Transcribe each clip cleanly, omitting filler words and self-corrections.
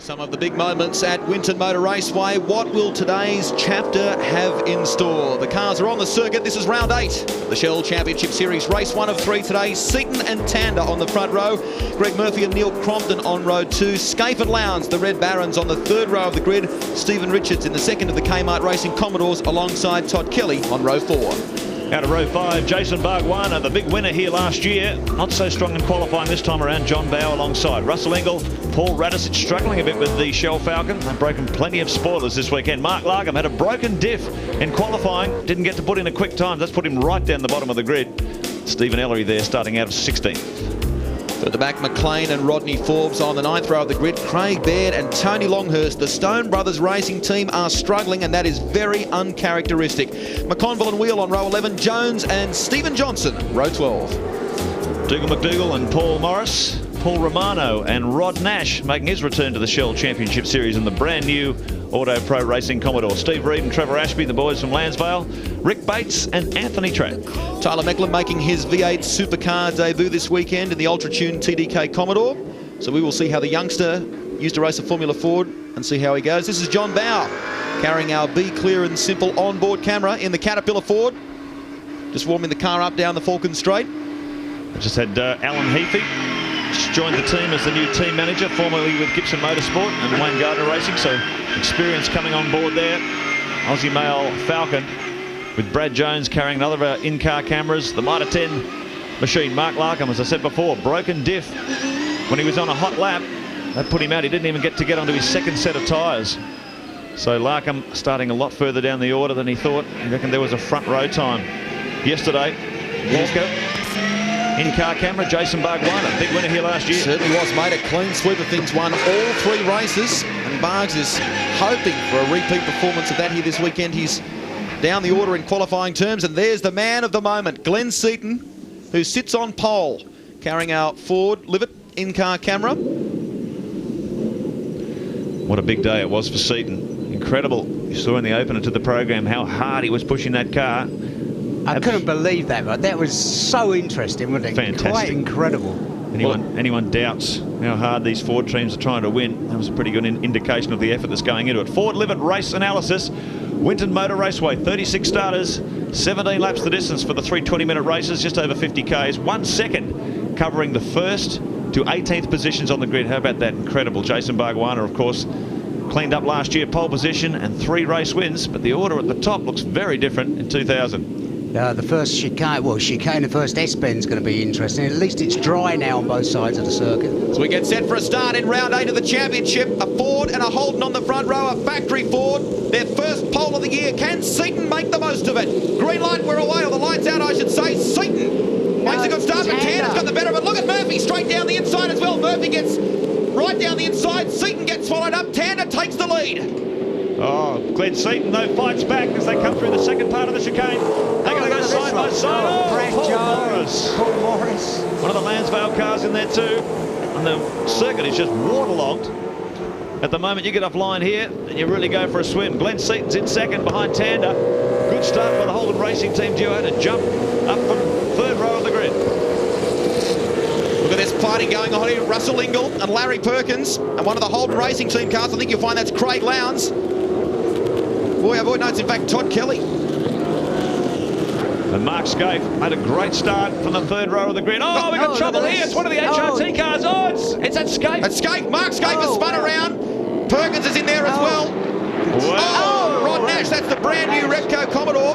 Some of the big moments at Winton Motor Raceway. What will today's chapter have in store? The cars are on the circuit. This is round 8 of the Shell Championship Series. Race 1 of 3 today. Seaton and Tander on the front row. Greg Murphy and Neil Crompton on row 2. Scaife and Lowndes, the Red Barons, on the third row of the grid. Stephen Richards in the second of the Kmart Racing Commodores alongside Todd Kelly on row 4. Out of row 5, Jason Bargwanna, the big winner here last year. Not so strong in qualifying this time around. John Bowe alongside Russell Ingall. Paul Radisich struggling a bit with the Shell Falcon. They've broken plenty of spoilers this weekend. Mark Larkham had a broken diff in qualifying. Didn't get to put in a quick time. That's put him right down the bottom of the grid. Stephen Ellery there starting out of 16th. At the back, McLean and Rodney Forbes on the 9th row of the grid. Craig Baird and Tony Longhurst. The Stone Brothers Racing team are struggling, and that is very uncharacteristic. McConville and Wheel on row 11. Jones and Stephen Johnson, row 12. Dougal McDougall and Paul Morris. Paul Romano and Rod Nash making his return to the Shell Championship Series in the brand new Auto Pro Racing Commodore. Steve Reed and Trevor Ashby, the boys from Lansvale. Rick Bates and Anthony Trapp. Tyler Mecklin making his V8 supercar debut this weekend in the Ultra Tune TDK Commodore. So we will see how the youngster used to race a Formula Ford and see how he goes. This is John Bowe carrying our Be Clear and Simple onboard camera in the Caterpillar Ford. Just warming the car up down the Falcon Straight. I just had Alan Heafy. Just joined the team as the new team manager, formerly with Gibson Motorsport and Wayne Gardner Racing, so experience coming on board there. Aussie male Falcon with Brad Jones carrying another of our in-car cameras. The Mitre 10 machine. Mark Larkham, as I said before, broken diff when he was on a hot lap. That put him out. He didn't even get onto his second set of tyres. So Larkham starting a lot further down the order than he thought. He reckoned there was a front row time yesterday. Walker. In-car camera, Jason Bargwanna, big winner here last year. Certainly was, made a clean sweep of things, won all 3 races, and Bargs is hoping for a repeat performance of that here this weekend. He's down the order in qualifying terms, and there's the man of the moment, Glenn Seaton, who sits on pole, carrying our Ford Livet in-car camera. What a big day it was for Seaton. Incredible. You saw in the opener to the program how hard he was pushing that car. I couldn't believe that, but that was so interesting, wasn't it? Fantastic. Quite incredible. Anyone doubts how hard these Ford teams are trying to win. That was a pretty good indication of the effort that's going into it. Ford Livet race analysis. Winton Motor Raceway, 36 starters, 17 laps the distance for the 3 20-minute races, just over 50 Ks. 1 second covering the 1st to 18th positions on the grid. How about that? Incredible. Jason Bargwanna, of course, cleaned up last year, pole position and 3 race wins, but the order at the top looks very different in 2000. The first chicane, the first S-bend's going to be interesting. At least it's dry now on both sides of the circuit. As we get set for a start in round 8 of the championship, a Ford and a Holden on the front row, a factory Ford, their first pole of the year. Can Seaton make the most of it? Green light, we're away, or the light's out, I should say. Seaton makes a good start, but Tanner's got the better of it. Look at Murphy, straight down the inside as well. Murphy gets right down the inside. Seaton gets swallowed up. Tanner takes the lead. Oh, Glenn Seaton, though, fights back as they come through the second part of the chicane. They're going to go side by side. Brad Jones, Paul Morris. One of the Lansvale cars in there too. And the circuit is just waterlogged. At the moment, you get offline here and you really go for a swim. Glenn Seaton's in second behind Tander. Good start by the Holden Racing Team duo to jump up from 3rd row of the grid. Look at this fighting going on here. Russell Ingall and Larry Perkins, and one of the Holden Racing Team cars. I think you'll find that's Craig Lowndes. Boy, oh boy, no, it's in fact Todd Kelly. And Mark Scaife made a great start from the 3rd row of the grid. Oh, we've got trouble here. It's one of the HRT cars. Oh, it's at Scaife. It's Scaife. Mark Scaife has spun around. Perkins is in there as well. Wow. Oh, Rod Nash, that's the brand new Repco Commodore.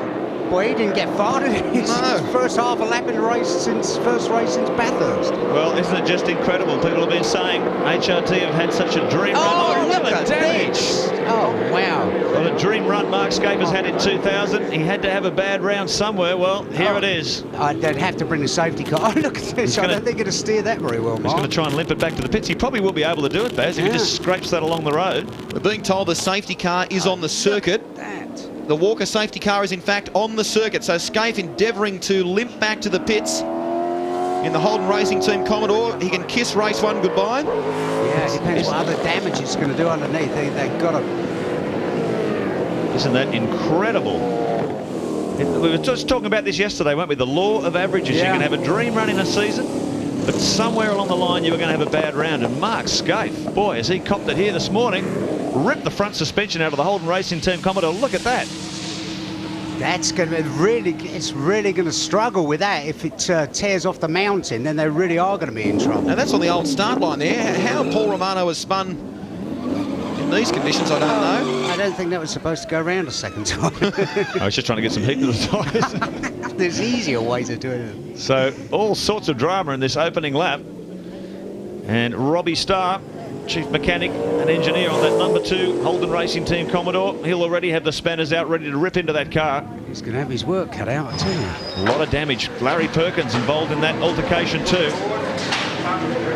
Boy, he didn't get far, did he? No. First half a lap in the race since Bathurst. Well, isn't it just incredible? People have been saying HRT have had such a dream run. Oh, look at damage. this. Oh, wow. Well, a dream run Mark Scaife has had in 2000. He had to have a bad round somewhere. Well, here it is. They'd have to bring the safety car. Oh, look at this. I don't think it'll steer that very well, Mark. He's going to try and limp it back to the pits. He probably will be able to do it, Baz, if he just scrapes that along the road. We're being told the safety car is on the circuit. The Walker safety car is in fact on the circuit, so Scaife endeavouring to limp back to the pits in the Holden Racing Team Commodore. He can kiss race 1 goodbye. Yeah, it depends what other damage it's going to do underneath. They've got to... Isn't that incredible? We were just talking about this yesterday, weren't we? The law of averages. You can have a dream run in a season, but but somewhere along the line you were going to have a bad round. And Mark Skaife, boy, has he copped it here this morning. Ripped the front suspension out of the Holden Racing Team Commodore. Look at that. That's going to be really, it's really going to struggle with that. If it tears off the mountain, then they really are going to be in trouble. Now that's on the old start line there. How Paul Romano has spun in these conditions, I don't know. I don't think that was supposed to go around a second time. I was just trying to get some heat to the tyres. There's easier ways of doing it. So all sorts of drama in this opening lap. And Robbie Starr, chief mechanic and engineer on that number 2 Holden Racing Team Commodore. He'll already have the spanners out ready to rip into that car. He's going to have his work cut out, I tell you. A lot of damage. Larry Perkins involved in that altercation too.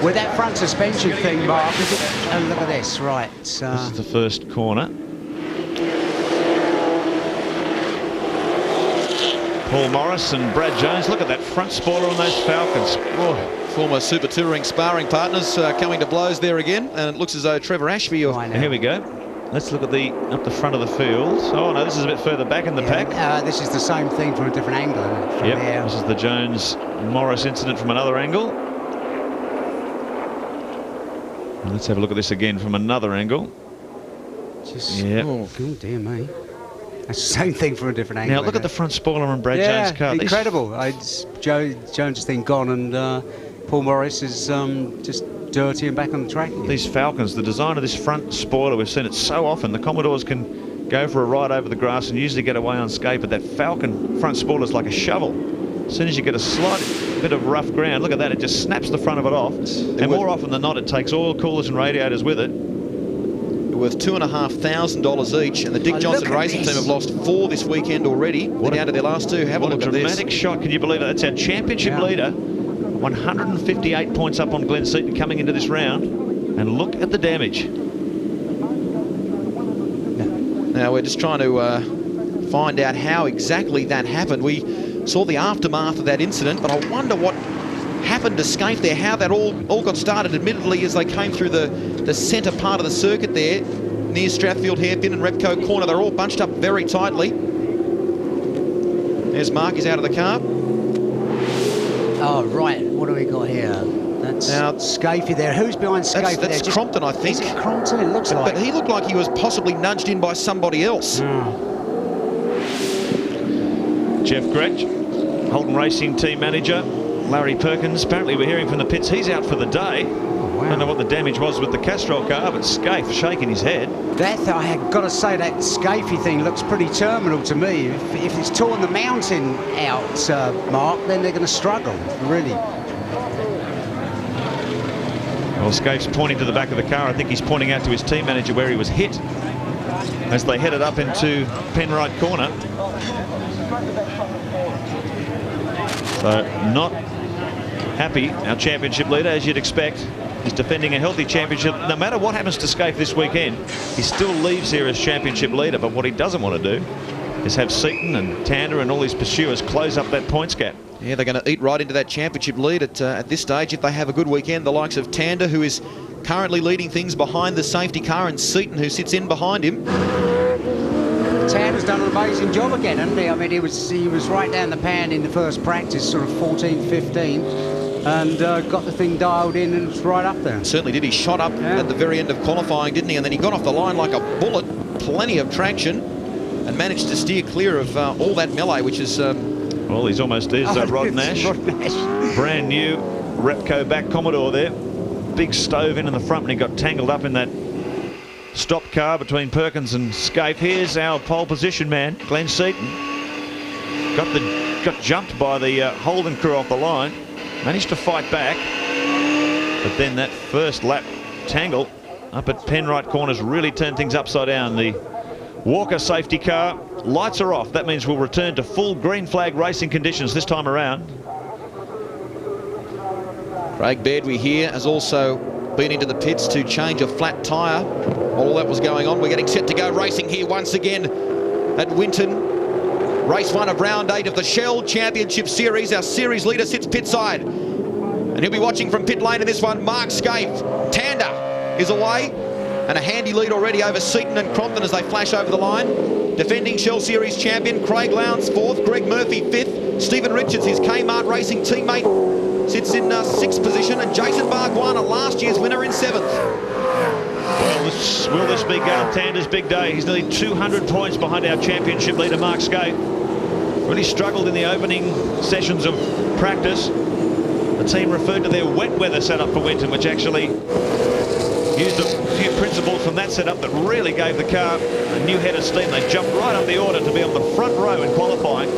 With that front suspension thing, Mark, oh, look at this, right. This is the first corner. Paul Morris and Brad Jones. Look at that front spoiler on those Falcons. Oh. Former Super Touring sparring partners coming to blows there again, and it looks as though Trevor Ashby... Here we go. Let's look at up the front of the field. Oh no, this is a bit further back in the pack. This is the same thing from a different angle. Yep, this is the Jones-Morris incident from another angle. And let's have a look at this again from another angle. Oh, dear me. That's the same thing from a different angle. Now look at the front spoiler on Brad Jones' car. Incredible. Jones has then gone, and Paul Morris is just dirty and back on the track again. These Falcons, the design of this front spoiler, we've seen it so often. The Commodores can go for a ride over the grass and usually get away unscathed, but that Falcon front spoiler is like a shovel. As soon as you get a slight bit of rough ground, look at that, it just snaps the front of it off. And more often than not, it takes oil coolers and radiators with it. Worth $2,500 each, and the Dick Johnson Racing Team have lost 4 this weekend already. They're down to their last 2. Have a look at this. What a dramatic shot. Can you believe it? That's our championship leader. 158 points up on Glenn Seaton coming into this round. And look at the damage. Now we're just trying to find out how exactly that happened. We saw the aftermath of that incident, but I wonder what happened to Skaife there, how that all got started. Admittedly, as they came through the centre part of the circuit there, near Strathfield Hairpin and Repco Corner, they're all bunched up very tightly. There's Mark, he's out of the car. Oh, right, what do we got here? That's Skaife there. Who's behind Skaife there? That's Crompton, I think. Is it Crompton? It looks like. But he looked like he was possibly nudged in by somebody else. Jeff Gretsch, Holden Racing Team Manager. Larry Perkins, apparently we're hearing from the pits, he's out for the day. Oh, wow. I don't know what the damage was with the Castrol car, but Skaife shaking his head. I have got to say, that Skaife thing looks pretty terminal to me. If it's torn the mountain out, Mark, then they're going to struggle, really. Well, Skaife's pointing to the back of the car. I think he's pointing out to his team manager where he was hit as they headed up into Penrite Corner. So not happy. Our championship leader, as you'd expect, is defending a healthy championship. No matter what happens to Skaife this weekend, he still leaves here as championship leader. But what he doesn't want to do is have Seaton and Tander and all his pursuers close up that points gap. Yeah, they're going to eat right into that championship lead at this stage if they have a good weekend. The likes of Tander, who is currently leading things behind the safety car, and Seaton, who sits in behind him. Tander's done an amazing job again, hasn't he? I mean, he was right down the pan in the first practice, sort of 14, 15, and got the thing dialed in, and it's right up there. Certainly did. He shot up at the very end of qualifying, didn't he? And then he got off the line like a bullet, plenty of traction, and managed to steer clear of all that melee, which is... well, he's almost there's Rod Nash. Rod Nash. Brand new Repco back Commodore there. Big stove in the front, and he got tangled up in that stopped car between Perkins and Skaife. Here's our pole position man, Glenn Seaton. Got jumped by the Holden crew off the line. Managed to fight back. But then that first lap tangle up at Penrite Corners really turned things upside down. The Walker safety car, lights are off. That means we'll return to full green flag racing conditions this time around. Craig Beardsley here has also been into the pits to change a flat tyre. While all that was going on, we're getting set to go racing here once again at Winton. Race 1 of round 8 of the Shell Championship Series. Our series leader sits pit side, and he'll be watching from pit lane in this one. Mark Skaife. Tander is away, and a handy lead already over Seaton and Crompton as they flash over the line. Defending Shell Series champion Craig Lowndes 4th, Greg Murphy 5th, Stephen Richards, his Kmart Racing teammate, sits in 6th position, and Jason Bargwanna, last year's winner, in 7th. Well, will this be Garth Tander's big day? He's nearly 200 points behind our championship leader, Mark Skate. Really struggled in the opening sessions of practice. The team referred to their wet weather setup for Winton, which actually used a few principles from that setup that really gave the car a new head of steam. They jumped right up the order to be on the front row in qualifying.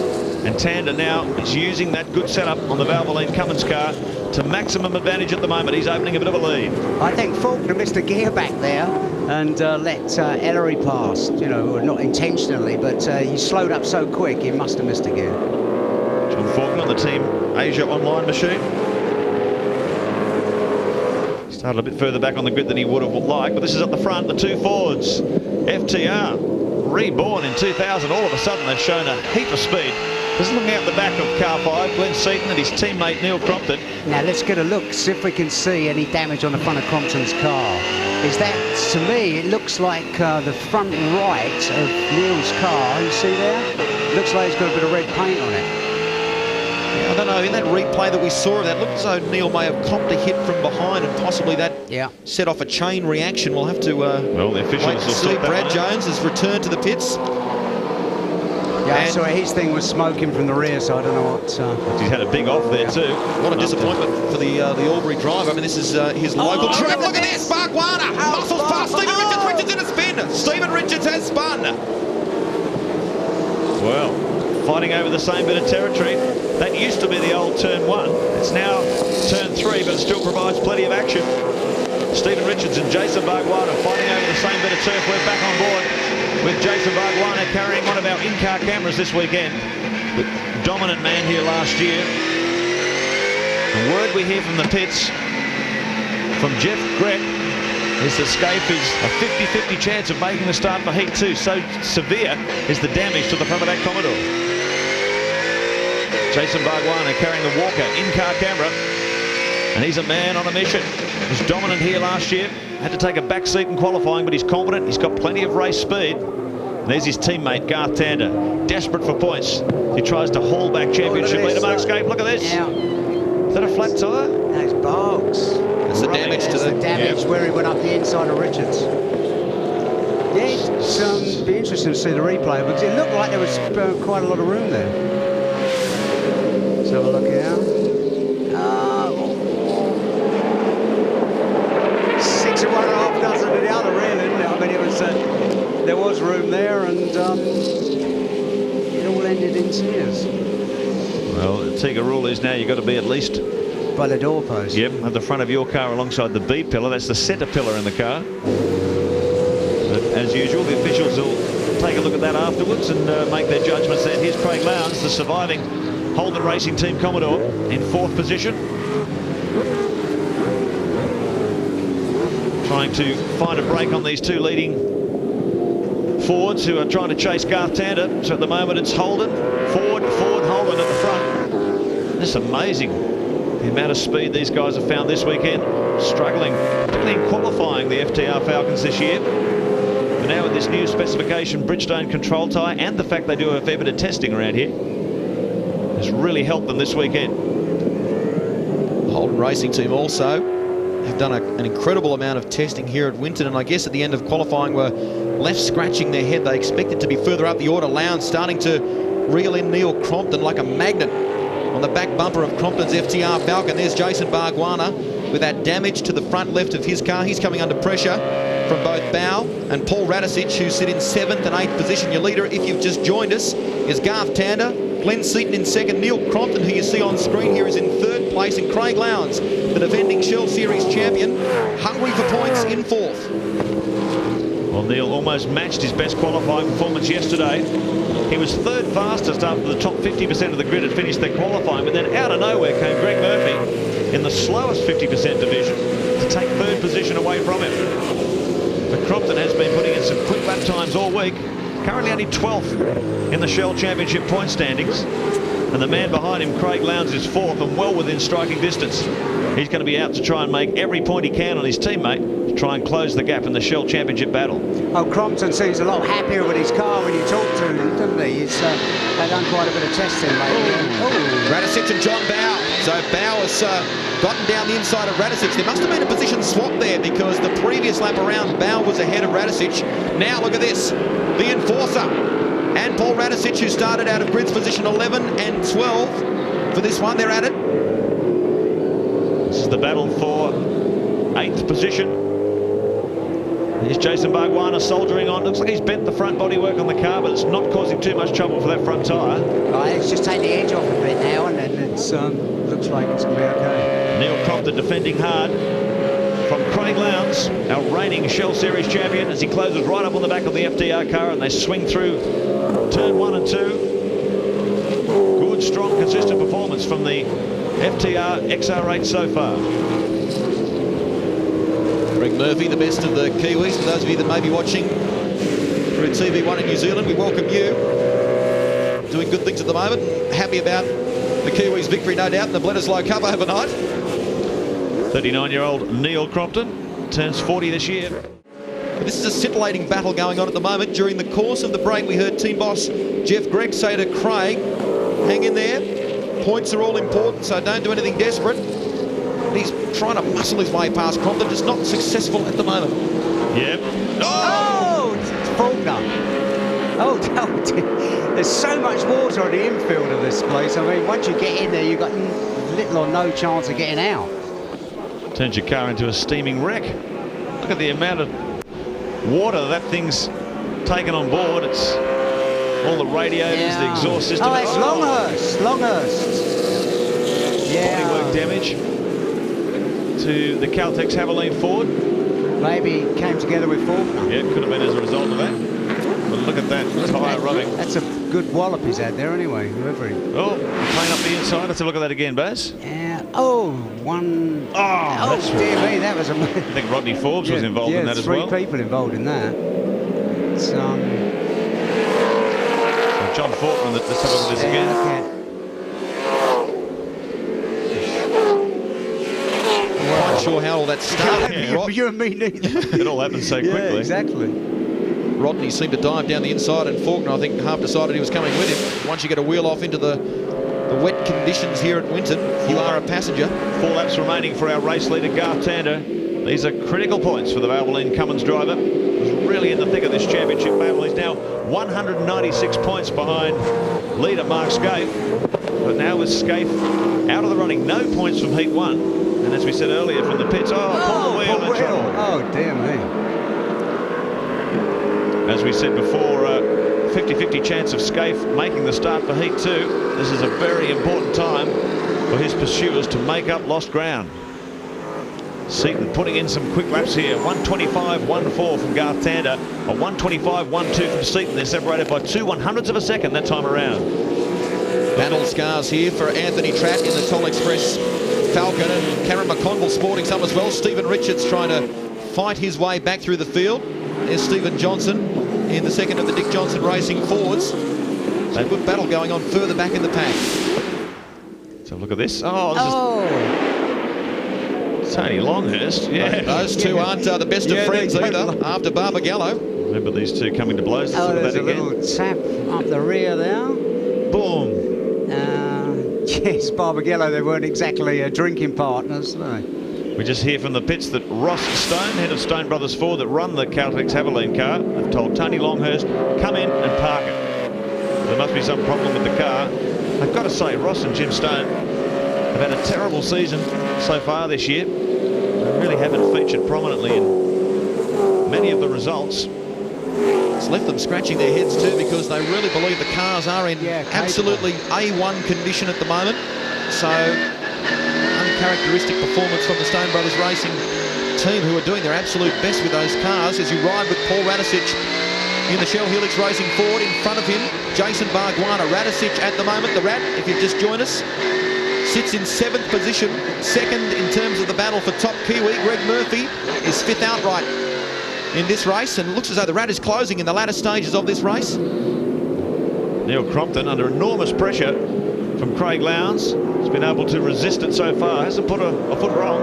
And Tander now is using that good setup on the Valvoline Cummins car to maximum advantage at the moment. He's opening a bit of a lead. I think Faulkner missed a gear back there and let Ellery pass, you know, not intentionally, but he slowed up so quick he must have missed a gear. John Faulkner on the Team Asia online machine. Started a bit further back on the grid than he would have liked, but this is at the front, the two Fords. FTR, reborn in 2000, all of a sudden they've shown a heap of speed. Just looking out the back of car 5, Glenn Seaton and his teammate Neil Crompton. Now let's get a look, see if we can see any damage on the front of Crompton's car. Is that, to me, it looks like the front right of Neil's car, you see there? Looks like it's got a bit of red paint on it. Yeah, I don't know, in that replay that we saw of that, looked as though Neil may have copped a hit from behind, and possibly that set off a chain reaction. We'll have to well, the officials wait to see. Brad Jones has returned to the pits. Yeah, so his thing was smoking from the rear, so I don't know what... He's had a big off there too. What a disappointment for the Albury drive. I mean, this is his local track. Look at this, Bargwanna muscles past Stephen Richards. Richards in a spin. Stephen Richards has spun. Well, fighting over the same bit of territory. That used to be the old turn 1. It's now turn 3, but it still provides plenty of action. Stephen Richards and Jason Bargwanna fighting over the same bit of turf. We're back on board with Jason Bargwanna carrying one of our in-car cameras this weekend. The dominant man here last year. The word we hear from the pits from Jeff Grett is that Scaife is a 50-50 chance of making the start for Heat 2. So severe is the damage to the front of that Commodore. Jason Bargwanna carrying the Walker in-car camera. And he's a man on a mission. He was dominant here last year. Had to take a back seat in qualifying, but he's confident. He's got plenty of race speed. And there's his teammate, Garth Tander, desperate for points. He tries to haul back championship leader Mark Skaife. Look at this. Yeah. Is that a flat tyre? That's bogs. That's the damage to the damage where he went up the inside of Richards. Yeah, it's be interesting to see the replay because it looked like there was quite a lot of room there. Let's have a look here. 6 and 1.5 dozen to the other, really. I mean, it was there was room there, and it all ended in tears. Well, the Tiga rule is now you've got to be at least by the doorpost. Yep, at the front of your car alongside the B pillar. That's the centre pillar in the car. But as usual, the officials will take a look at that afterwards and make their judgments there. Here's Craig Lowndes, the surviving Holden Racing Team Commodore, in 4th position. Trying to find a break on these two leading Fords who are trying to chase Garth Tander. So at the moment it's Holden, Ford, Holden at the front. It's amazing the amount of speed these guys have found this weekend. Struggling, particularly in qualifying, the FTR Falcons this year. But now with this new specification Bridgestone control tyre and the fact they do a fair bit of testing around here, has really helped them this weekend. Holden Racing Team also have done an incredible amount of testing here at Winton, and I guess at the end of qualifying were left scratching their head. They expected to be further up the order. Lowndes starting to reel in Neil Crompton like a magnet on the back bumper of Crompton's FTR Falcon. There's Jason Bargwanna with that damage to the front left of his car. He's coming under pressure from both Bow and Paul Radicic, who sit in 7th and 8th position. Your leader, if you've just joined us, is Garth Tander. Glenn Seaton in 2nd. Neil Crompton, who you see on screen here, is in 3rd place. And Craig Lowndes, the defending Shell Series champion, hungry for points, in 4th. Well, Neil almost matched his best qualifying performance yesterday. He was 3rd fastest after the top 50% of the grid had finished their qualifying, but then out of nowhere came Greg Murphy in the slowest 50% division to take 3rd position away from him. But Crompton has been putting in some quick lap times all week. Currently only 12th in the Shell Championship point standings. And the man behind him, Craig Lowndes, is 4th and well within striking distance. He's going to be out to try and make every point he can on his teammate to try and close the gap in the Shell Championship battle. Oh, Crompton seems a lot happier with his car when you talk to him, doesn't he? They've done quite a bit of testing lately. Oh. Radicic and John Bowe. So Bowe has gotten down the inside of Radicic. There must have been a position swap there because the previous lap around, Bowe was ahead of Radicic. Now look at this, the Enforcer. And Paul Radicic, who started out of grid's position 11 and 12 for this one, they're at it. This is the battle for 8th position. Here's Jason Bargwanna soldiering on. Looks like he's bent the front bodywork on the car, but it's not causing too much trouble for that front tyre. Right, let's just take the edge off a bit now, and then it's looks like it's going to be okay. Neil Crompton defending hard from Craig Lowndes, our reigning Shell Series champion, as he closes right up on the back of the FTR car, and they swing through turn 1 and 2. Good, strong, consistent performance from the FTR XR8 so far. Greg Murphy, the best of the Kiwis. For those of you that may be watching through TV1 in New Zealand, we welcome you. Doing good things at the moment. Happy about the Kiwis' victory, no doubt, in the Bledisloe Cup overnight. 39-year-old Neil Crompton turns 40 this year. But this is a scintillating battle going on at the moment. During the course of the break, we heard team boss Jeff Gregg say to Craig, hang in there. Points are all important, so don't do anything desperate. He's trying to muscle his way past Crompton, just not successful at the moment. Yep. Oh, it's Faulkner. Oh, there's so much water on the infield of this place. I mean, once you get in there, you've got little or no chance of getting out. Turns your car into a steaming wreck. Look at the amount of water that thing's taken on board. It's all the radiators, the exhaust system. Oh, it's Longhurst. Yeah. Bodywork damage to the Caltex Haviland Ford. Maybe came together with Faulkner. Yeah, it could have been as a result of that. But look at that tyre rubbing. That's a good wallop he's had there anyway, whoever he... Oh, playing up the inside. Let's have a look at that again, Baz. Yeah. Oh, one... Oh, that's dear right. me, that was a... I think Rodney Forbes was involved in that as well. Three people involved in that. It's, So John Faulkner, let's have a look at this again. Not sure how all that started. You and me neither. It all happened so quickly. Yeah, exactly. Rodney seemed to dive down the inside, and Faulkner, I think, half decided he was coming with him. Once you get a wheel off into the wet conditions here at Winton, you are a passenger. 4 laps remaining for our race leader, Garth Tander. These are critical points for the Valvoline Cummins driver. He's really in the thick of this championship battle. He's now 196 points behind leader Mark Skaife. But now with Skaife out of the running, no points from Heat 1. And as we said earlier from the pits, Paul Wheel in trouble. Oh, dear me. As we said before, 50-50 chance of Skaife making the start for Heat 2. This is a very important time for his pursuers to make up lost ground. Seaton putting in some quick laps here. 125.14 from Garth Tander. A 125.12 from Seaton. They're separated by 2/100ths of a second that time around. Battle scars here for Anthony Tratt in the Toll Express Falcon, and Cameron McConville sporting some as well. Stephen Richards trying to fight his way back through the field. There's Stephen Johnson in the second of the Dick Johnson Racing Fords. So a good battle going on further back in the pack. So look at this. Tony Longhurst. Yeah. Those two aren't the best of friends either after Barbagallo. Remember these two coming to blows. There's a little tap up the rear there. Boom. Yes, Barbagallo, they weren't exactly drinking partners, no. We just hear from the pits that Ross Stone, head of Stone Brothers Ford, that run the Caltex Haviland car, have told Tony Longhurst, come in and park it. There must be some problem with the car. I've got to say, Ross and Jim Stone have had a terrible season so far this year. They really haven't featured prominently in many of the results. It's left them scratching their heads too, because they really believe the cars are in absolutely A1 condition at the moment. So uncharacteristic performance from the Stone Brothers Racing team, who are doing their absolute best with those cars. As you ride with Paul Radicic in the Shell Helix Racing Ford, in front of him Jason Bargwanna. Radicic at the moment, the Rat, if you've just joined us, sits in 7th position, second in terms of the battle for top Kiwi. Greg Murphy is 5th outright in this race, and it looks as though the Rat is closing in the latter stages of this race. Neil Crompton under enormous pressure from Craig Lowndes. He's been able to resist it so far, hasn't put a foot wrong.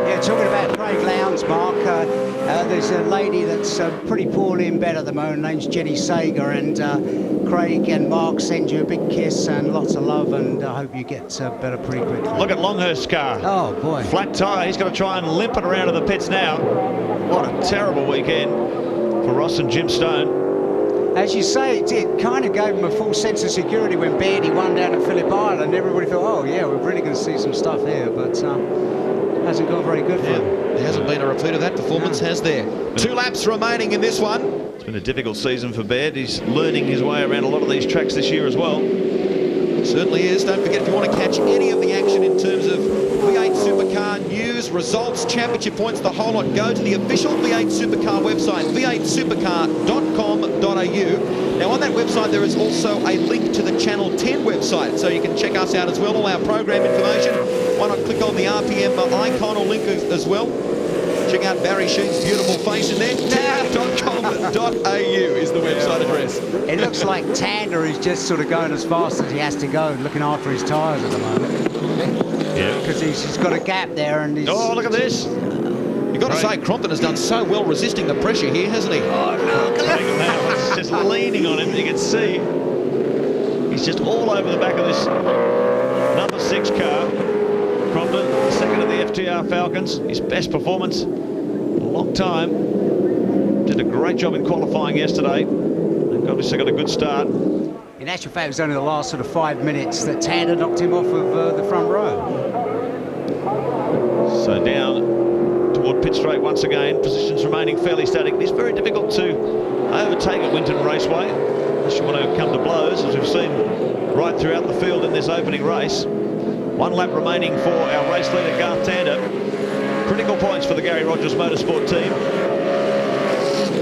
Yeah, talking about Craig Lowndes, Mark, there's a lady that's pretty poorly in bed at the moment. Her name's Jenny Sager, and Craig and Mark send you a big kiss and lots of love, and I hope you get better pretty quickly. Look at Longhurst's car. Oh, boy. Flat tyre. He's got to try and limp it around to the pits now. What a terrible weekend for Ross and Jim Stone. As you say, it kind of gave him a full sense of security when Beardy won down at Phillip Island. Everybody thought, oh, yeah, we're really going to see some stuff here, but hasn't gone very good for him. There hasn't been a repeat of that performance, has there? 2 laps remaining in this one. It's been a difficult season for Baird. He's learning his way around a lot of these tracks this year as well. Certainly is. Don't forget, if you want to catch any of the action in terms of V8 Supercar news, results, championship points, the whole lot, go to the official V8 Supercar website, v8supercar.com.au. Now, on that website, there is also a link to the Channel 10 website, so you can check us out as well, all our program information. Why not click on the RPM icon or link as well? Check out Barry Sheen's beautiful face in there. Tander.com.au is the website address. It looks like Tander is just sort of going as fast as he has to go, looking after his tyres at the moment. Yeah. Because he's got a gap there, and he's... Oh, look at this. You've got to say, Crompton has done so well resisting the pressure here, hasn't he? Oh, look at It's just leaning on him. You can see he's just all over the back of this number 6 car. Crompton, second of the FTR Falcons. His best performance in a long time. Did a great job in qualifying yesterday. And obviously got a good start. In actual fact, it was only the last sort of 5 minutes that Tander knocked him off of the front row. So down toward pit straight once again. Positions remaining fairly static. It's very difficult to overtake at Winton Raceway unless you want to come to blows, as we've seen right throughout the field in this opening race. 1 lap remaining for our race leader, Garth Tander. Critical points for the Gary Rogers Motorsport team.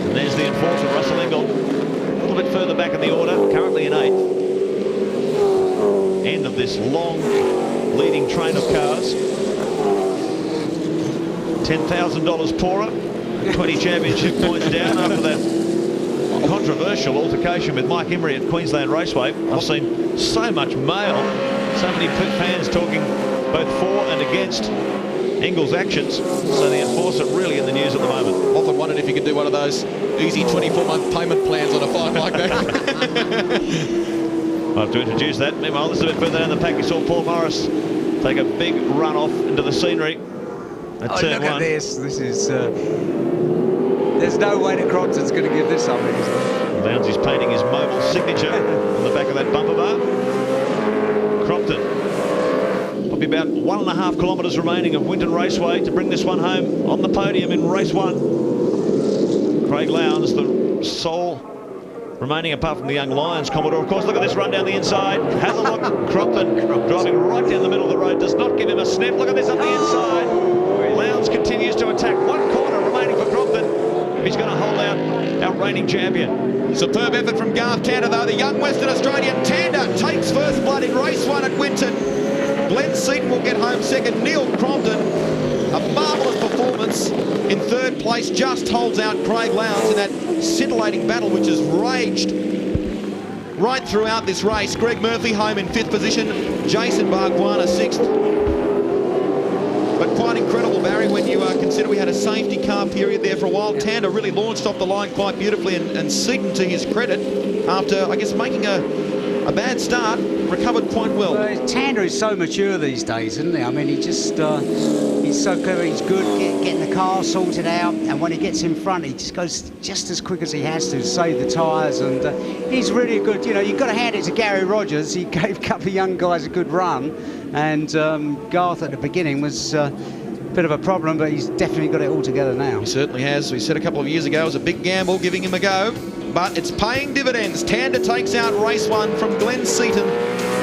And there's the enforcer, Russell Ingall. A little bit further back in the order, currently in 8th. End of this long leading train of cars. $10,000 poorer, 20 championship points down after that controversial altercation with Mike Emery at Queensland Raceway. I've seen so much mail, so many fans talking both for and against Ingall's actions. So the enforcer really in the news at the moment. Often wondered if you could do one of those easy 24-month payment plans on a fine like that. I'll have to introduce that. Meanwhile, this is a bit further down the pack. You saw Paul Morris take a big run off into the scenery at turn 1. Look at this. This is... there's no way that Crompton's going to give this up. Lowndes is painting his mobile signature on the back of that bumper bar. Crompton. Probably about 1.5 kilometres remaining of Winton Raceway to bring this one home on the podium in race 1. Craig Lowndes, the sole remaining apart from the young Lions Commodore. Of course, look at this run down the inside. Have a look. Crompton driving right down the middle of the road. Does not give him a sniff. Look at this up the inside. Lowndes continues to attack. 1 corner remaining for Crompton. He's going to hold out our reigning champion. Superb effort from Garth Tander, though. The young Western Australian Tander takes first blood in race 1 at Winton. Glenn Seaton will get home second. Neil Crompton, a marvellous performance in 3rd place, just holds out Craig Lowndes in that scintillating battle which has raged right throughout this race. Greg Murphy home in 5th position. Jason Bargwanna 6th. But quite incredible, Barry, when you consider we had a safety car period there for a while. Tander really launched off the line quite beautifully, and Seaton, to his credit, after, I guess, making a bad start, recovered quite well. Tander is so mature these days, isn't he? I mean, he just, he's so clever, he's good getting the car sorted out, and when he gets in front, he just goes just as quick as he has to save the tyres, and he's really good. You know, you've got to hand it to Gary Rogers. He gave a couple of young guys a good run, and Garth at the beginning was a bit of a problem, but he's definitely got it all together now. He certainly has. We said a couple of years ago it was a big gamble giving him a go, but it's paying dividends. Tander takes out race 1 from Glenn Seaton.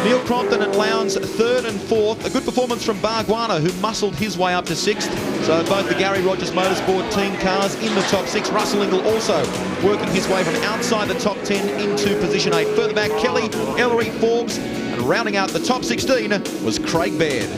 Neil Crompton and Lowndes 3rd and 4th. A good performance from Bargwanna, who muscled his way up to 6th. So both the Gary Rogers Motorsport team cars in the top 6. Russell Ingall also working his way from outside the top 10 into position 8. Further back, Kelly, Ellery, Forbes, and rounding out the top 16 was Craig Baird.